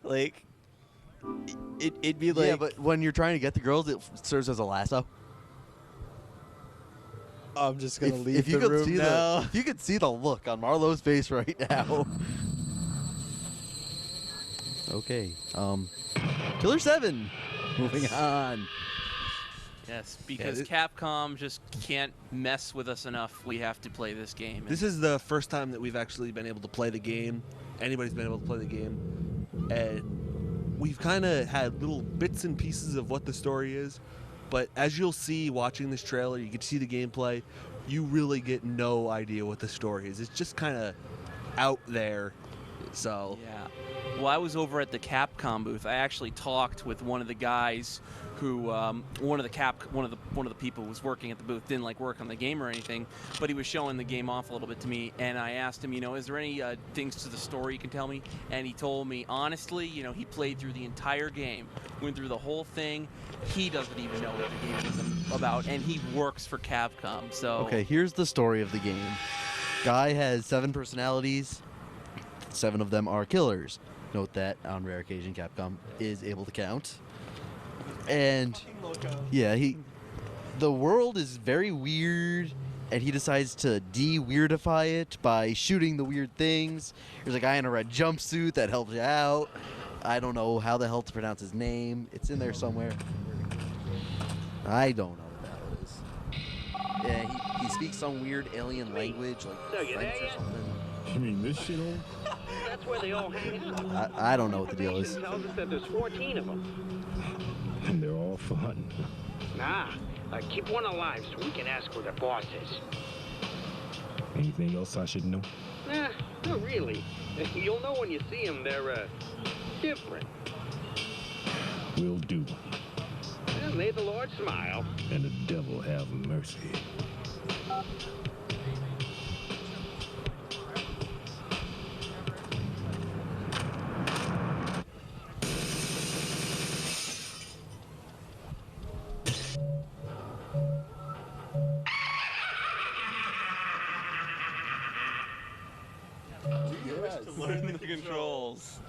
Like, it'd be like... Yeah, but when you're trying to get the girls, it serves as a lasso. I'm just going to leave if you the could room see now. if you could see the look on Marlowe's face right now. Okay. Killer7. Moving on. Yes, because Capcom just can't mess with us enough. We have to play this game. This is the first time that we've actually been able to play the game. Anybody's been able to play the game. And we've kind of had little bits and pieces of what the story is. But as you'll see watching this trailer, you can see the gameplay, you really get no idea what the story is. It's just kind of out there. So yeah. Well, I was over at the Capcom booth. I actually talked with one of the guys who, one of the people who was working at the booth didn't like work on the game or anything, but he was showing the game off a little bit to me, and I asked him, is there any things to the story you can tell me? And he told me, honestly, he played through the entire game, went through the whole thing. He doesn't even know what the game is about, and he works for Capcom. So Okay, here's the story of the game. Guy has 7 personalities. 7 of them are killers. Note that on rare occasion, Capcom is able to count. And yeah, the world is very weird, and he decides to de-weirdify it by shooting the weird things. There's a guy in a red jumpsuit that helps you out. I don't know how the hell to pronounce his name. It's in there somewhere. I don't know what that is. Yeah, he speaks some weird alien language, like French or something. You mean this shit on? That's where they all hang out. I don't know what the deal is. Tells us that there's 14 of them. And they're all for hunting. Nah, keep one alive so we can ask who the boss is. Anything else I should know? Nah, not really. You'll know when you see them. They're, different. Will do. Well, may the Lord smile. And the devil have mercy. learn the controls.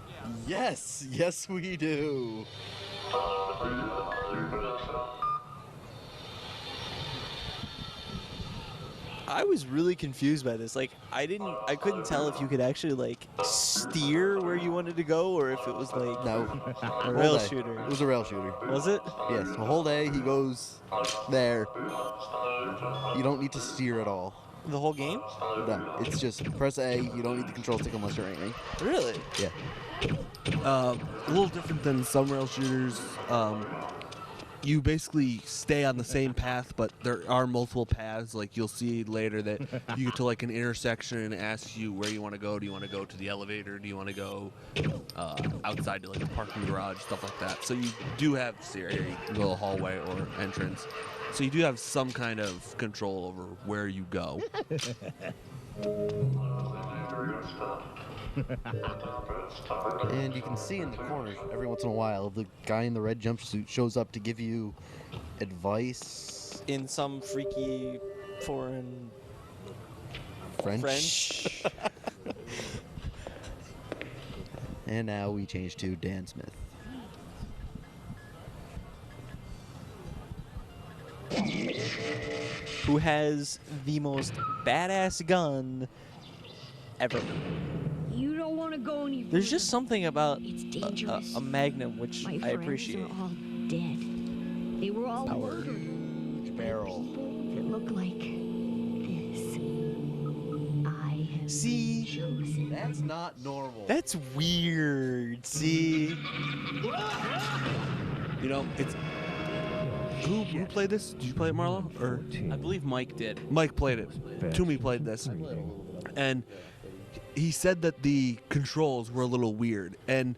Yes, yes we do. I was really confused by this. Like, I couldn't tell if you could actually, like, steer where you wanted to go or if it was, like, No. a rail shooter. It was a rail shooter. Was it? Yes, the whole day he goes there. You don't need to steer at all. The whole game? No, it's just press A. You don't need the control stick unless you're aiming. Really? Yeah. a little different than some rail shooters. You basically stay on the same path, but there are multiple paths. Like you'll see later that you get to like an intersection and it asks you where you want to go. Do you want to go to the elevator? Do you want to go outside to like the parking garage, stuff like that. So you do have a little hallway or entrance. So you do have some kind of control over where you go. And you can see in the corner every once in a while the guy in the red jumpsuit shows up to give you advice. In some freaky foreign French. And now we change to Dan Smith. Who has the most badass gun ever. You don't want to go any There's just something about It's dangerous. a Magnum which My I friends appreciate. are all dead. They were all Power. murdered. Huge barrel. That look like this. I have See? chosen. That's not normal. That's weird. See? You know, it's who played this? Did you play it, Marlo? Or I believe Mike did. Mike played it. Toomey played this, and he said that the controls were a little weird, and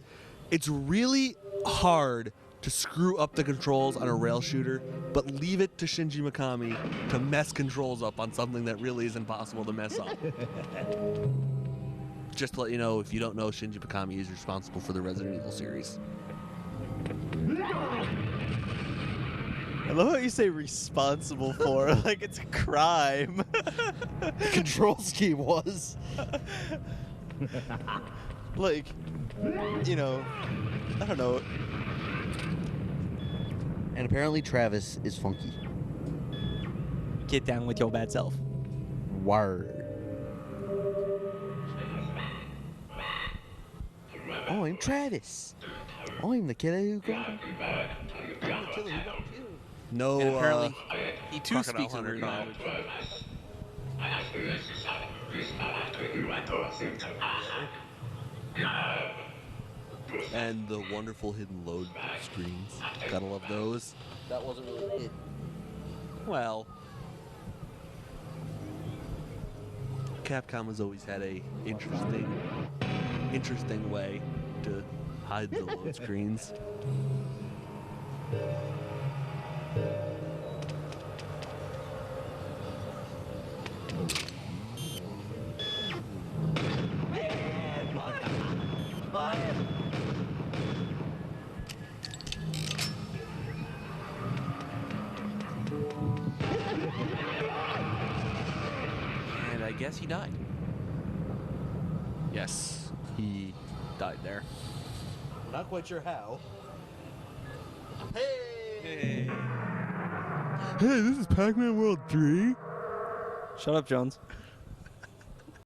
it's really hard to screw up the controls on a rail shooter, but leave it to Shinji Mikami to mess controls up on something that really is impossible to mess up. Just to let you know, if you don't know, Shinji Mikami is responsible for the Resident Evil series. I love how you say responsible for, like it's a crime. The control scheme was. Like, you know, I don't know. And apparently Travis is funky. Get down with your bad self. Word. Oh, I'm Travis. I'm the killer who got him. No, And apparently, he too Crocodile speaks Hunter another language. and the wonderful hidden load screens. Gotta love those. That wasn't really it. Well, Capcom has always had a interesting way to hide the load screens. And I guess he died. Yes, he died there. Not quite sure how. Hey, this is Pac-Man World 3. Shut up, Jones.